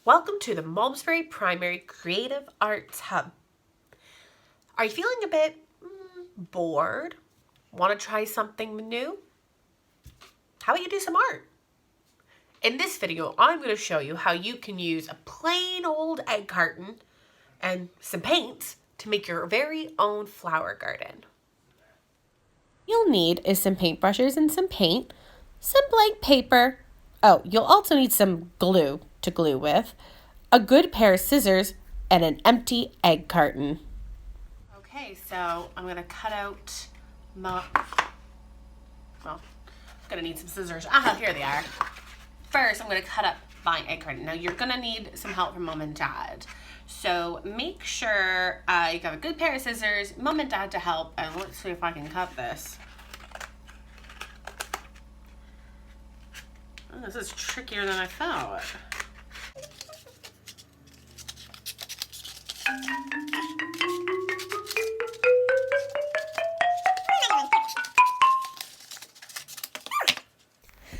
Welcome to the Malmesbury Primary Creative Arts Hub. Are you feeling a bit bored? Want to try something new? How about you do some art? In this video, I'm going to show you how you can use a plain old egg carton and some paints to make your very own flower garden. You'll need is some paintbrushes and some paint, some blank paper. Oh, you'll also need some glue to glue with, a good pair of scissors, and an empty egg carton. Okay, so I'm going to cut out my, well, I'm going to need some scissors. Here they are. First, I'm going to cut up my egg carton. Now, you're going to need some help from Mom and Dad. So make sure you have a good pair of scissors, Mom and Dad to help, and let's see if I can cut this. Oh, this is trickier than I thought.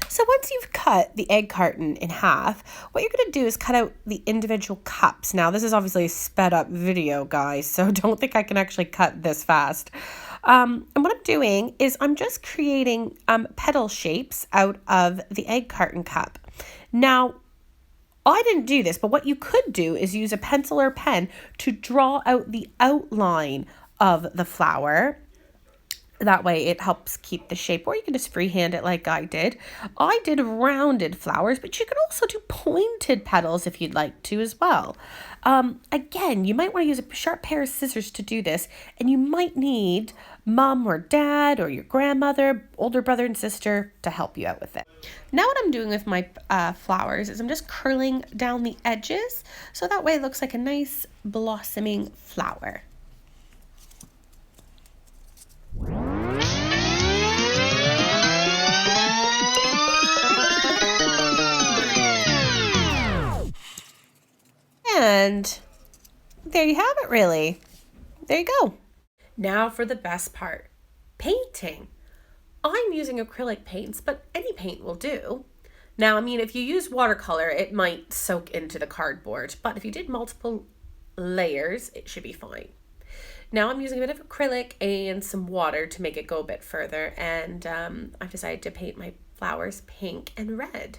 So once you've cut the egg carton in half, what you're going to do is cut out the individual cups. Now, this is obviously a sped up video, guys, so don't think I can actually cut this fast. And what I'm doing is I'm just creating petal shapes out of the egg carton cup. Now, I didn't do this, but what you could do is use a pencil or pen to draw out the outline of the flower. That way it helps keep the shape, or you can just freehand it like I did. I did rounded flowers, but you can also do pointed petals if you'd like to as well. Again, you might want to use a sharp pair of scissors to do this, and you might need mom or dad or your grandmother, older brother and sister to help you out with it. Now what I'm doing with my flowers is I'm just curling down the edges, so that way it looks like a nice blossoming flower. And there you have it, really. There you go. Now for the best part, painting. I'm using acrylic paints, but any paint will do. Now, I mean, if you use watercolor, it might soak into the cardboard, but if you did multiple layers, it should be fine. Now I'm using a bit of acrylic and some water to make it go a bit further, and I've decided to paint my flowers pink and red.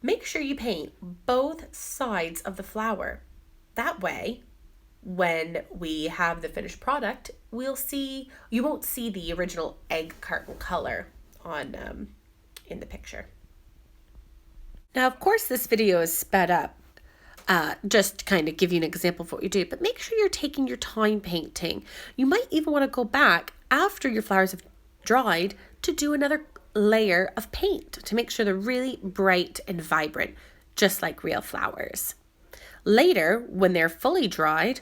Make sure you paint both sides of the flower. That way, when we have the finished product, you won't see the original egg carton color on in the picture. Now, of course, this video is sped up, just to kind of give you an example of what you do, but make sure you're taking your time painting. You might even want to go back after your flowers have dried to do another layer of paint to make sure they're really bright and vibrant, just like real flowers. Later, when they're fully dried,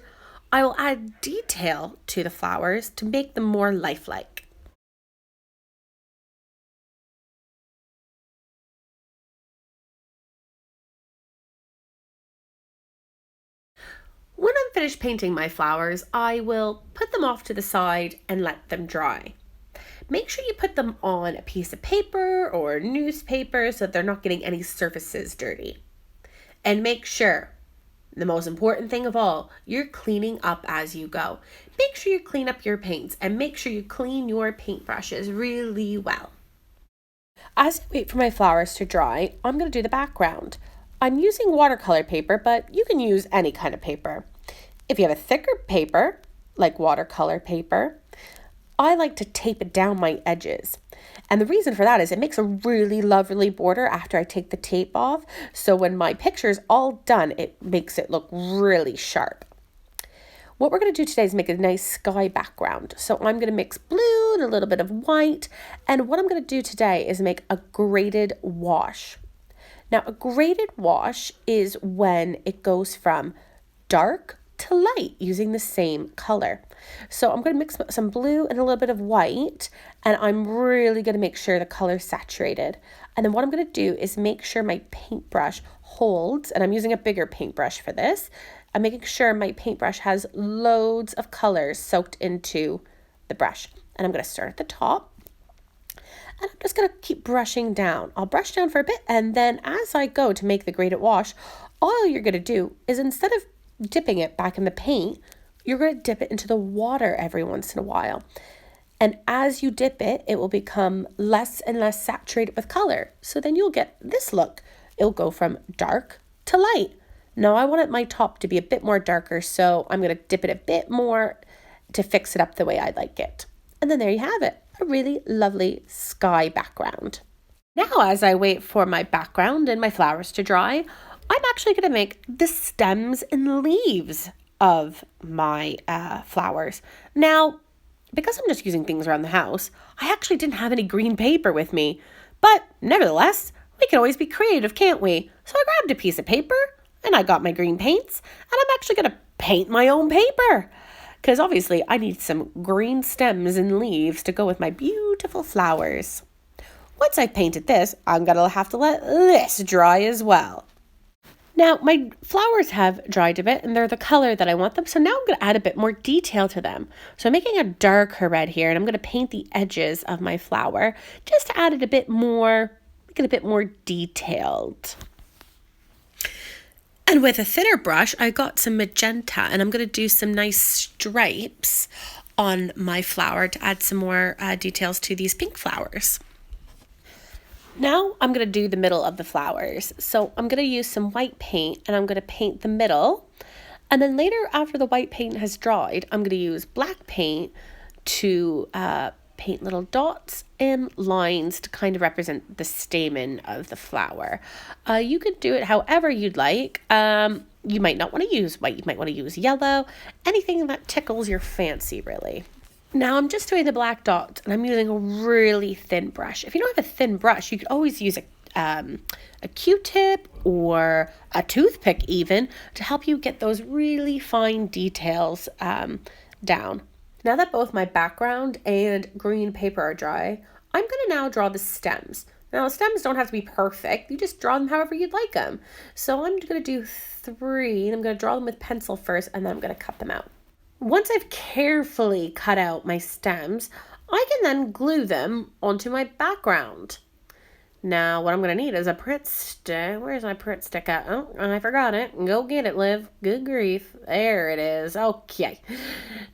I will add detail to the flowers to make them more lifelike. When I'm finished painting my flowers, I will put them off to the side and let them dry. Make sure you put them on a piece of paper or newspaper so that they're not getting any surfaces dirty. And make sure, the most important thing of all, you're cleaning up as you go. Make sure you clean up your paints and make sure you clean your paintbrushes really well. As I wait for my flowers to dry, I'm going to do the background. I'm using watercolor paper, but you can use any kind of paper. If you have a thicker paper, like watercolor paper, I like to tape it down my edges. And the reason for that is it makes a really lovely border after I take the tape off. So when my picture is all done, it makes it look really sharp. What we're going to do today is make a nice sky background. So I'm going to mix blue and a little bit of white. And what I'm going to do today is make a graded wash. Now, a graded wash is when it goes from dark to light using the same color. So I'm going to mix some blue and a little bit of white, and I'm really going to make sure the color is saturated. And then what I'm going to do is make sure my paintbrush holds, and I'm using a bigger paintbrush for this. I'm making sure my paintbrush has loads of colors soaked into the brush. And I'm going to start at the top, and I'm just going to keep brushing down. I'll brush down for a bit, and then as I go to make the graded wash, all you're going to do is instead of dipping it back in the paint, you're going to dip it into the water every once in a while. And as you dip it, it will become less and less saturated with color. So then you'll get this look. It'll go from dark to light. Now I wanted my top to be a bit more darker, so I'm going to dip it a bit more to fix it up the way I like it. And then there you have it, a really lovely sky background. Now, as I wait for my background and my flowers to dry, I'm actually going to make the stems and leaves of my flowers. Now, because I'm just using things around the house, I actually didn't have any green paper with me. But nevertheless, we can always be creative, can't we? So I grabbed a piece of paper and I got my green paints, and I'm actually going to paint my own paper. Because obviously I need some green stems and leaves to go with my beautiful flowers. Once I've painted this, I'm going to have to let this dry as well. Now, my flowers have dried a bit and they're the color that I want them. So now I'm going to add a bit more detail to them. So I'm making a darker red here, and I'm going to paint the edges of my flower just to add it a bit more, make it a bit more detailed. And with a thinner brush, I got some magenta, and I'm going to do some nice stripes on my flower to add some more details to these pink flowers. Now I'm going to do the middle of the flowers. So I'm going to use some white paint, and I'm going to paint the middle. And then later, after the white paint has dried, I'm going to use black paint to paint little dots and lines to kind of represent the stamen of the flower. You could do it however you'd like. You might not want to use white. You might want to use yellow. Anything that tickles your fancy, really. Now I'm just doing the black dots, and I'm using a really thin brush. If you don't have a thin brush, you could always use a Q-tip or a toothpick even to help you get those really fine details down. Now that both my background and green paper are dry, I'm going to now draw the stems. Now the stems don't have to be perfect. You just draw them however you'd like them. So I'm going to do 3, and I'm going to draw them with pencil first, and then I'm going to cut them out. Once I've carefully cut out my stems, I can then glue them onto my background. Now, what I'm going to need is a Pritt stick. Where's my Pritt stick at? Oh, I forgot it. Go get it, Liv. Good grief. There it is. Okay.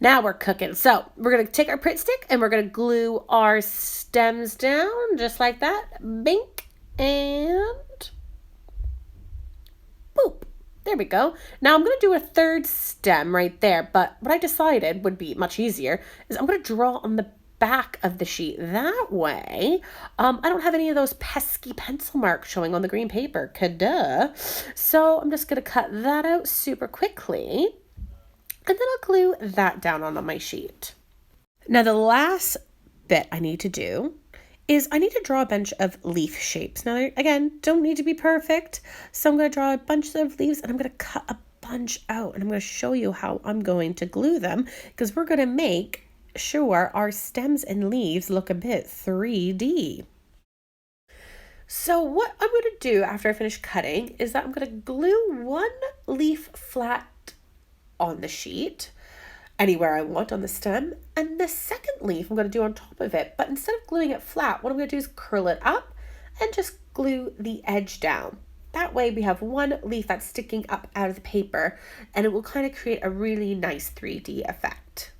Now we're cooking. So, we're going to take our Pritt stick and we're going to glue our stems down just like that. Bink. And boop. There we go. Now I'm going to do a third stem right there, but what I decided would be much easier is I'm going to draw on the back of the sheet. That way, I don't have any of those pesky pencil marks showing on the green paper. Duh. So I'm just going to cut that out super quickly, and then I'll glue that down on my sheet. Now the last bit I need to do is I need to draw a bunch of leaf shapes. Now, again, don't need to be perfect. So I'm going to draw a bunch of leaves, and I'm going to cut a bunch out, and I'm going to show you how I'm going to glue them, because we're going to make sure our stems and leaves look a bit 3D. So what I'm going to do after I finish cutting is that I'm going to glue one leaf flat on the sheet, anywhere I want on the stem, and the second leaf I'm going to do on top of it. But instead of gluing it flat, what I'm going to do is curl it up and just glue the edge down. That way we have one leaf that's sticking up out of the paper, and it will kind of create a really nice 3D effect.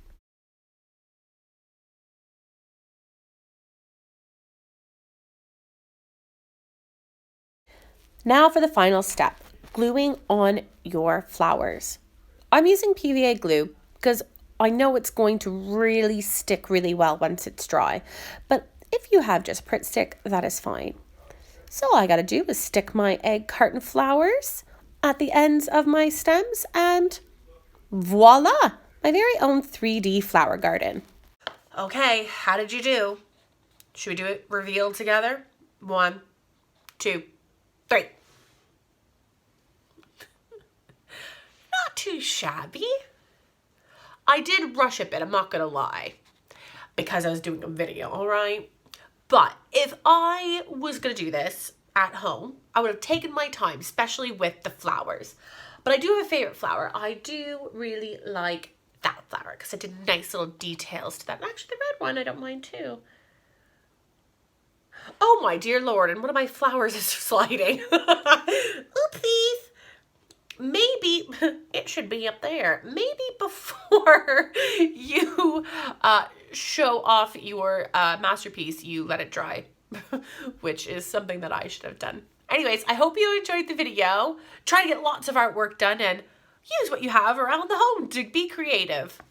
Now for the final step, gluing on your flowers. I'm using PVA glue because I know it's going to really stick really well once it's dry. But if you have just Pritt stick, that is fine. So all I got to do is stick my egg carton flowers at the ends of my stems, and voila, my very own 3D flower garden. Okay, how did you do? Should we do it revealed together? 1, 2, 3. Not too shabby. I did rush a bit, I'm not gonna lie, because I was doing a video, all right? But if I was gonna do this at home, I would have taken my time, especially with the flowers. But I do have a favorite flower. I do really like that flower because it did nice little details to that. And actually the red one I don't mind too. Oh my dear Lord, and one of my flowers is sliding. Oopsies. maybe it should be up there. Maybe before you show off your masterpiece, you let it dry, which is something that I should have done. Anyways, I hope you enjoyed the video. Try to get lots of artwork done and use what you have around the home to be creative.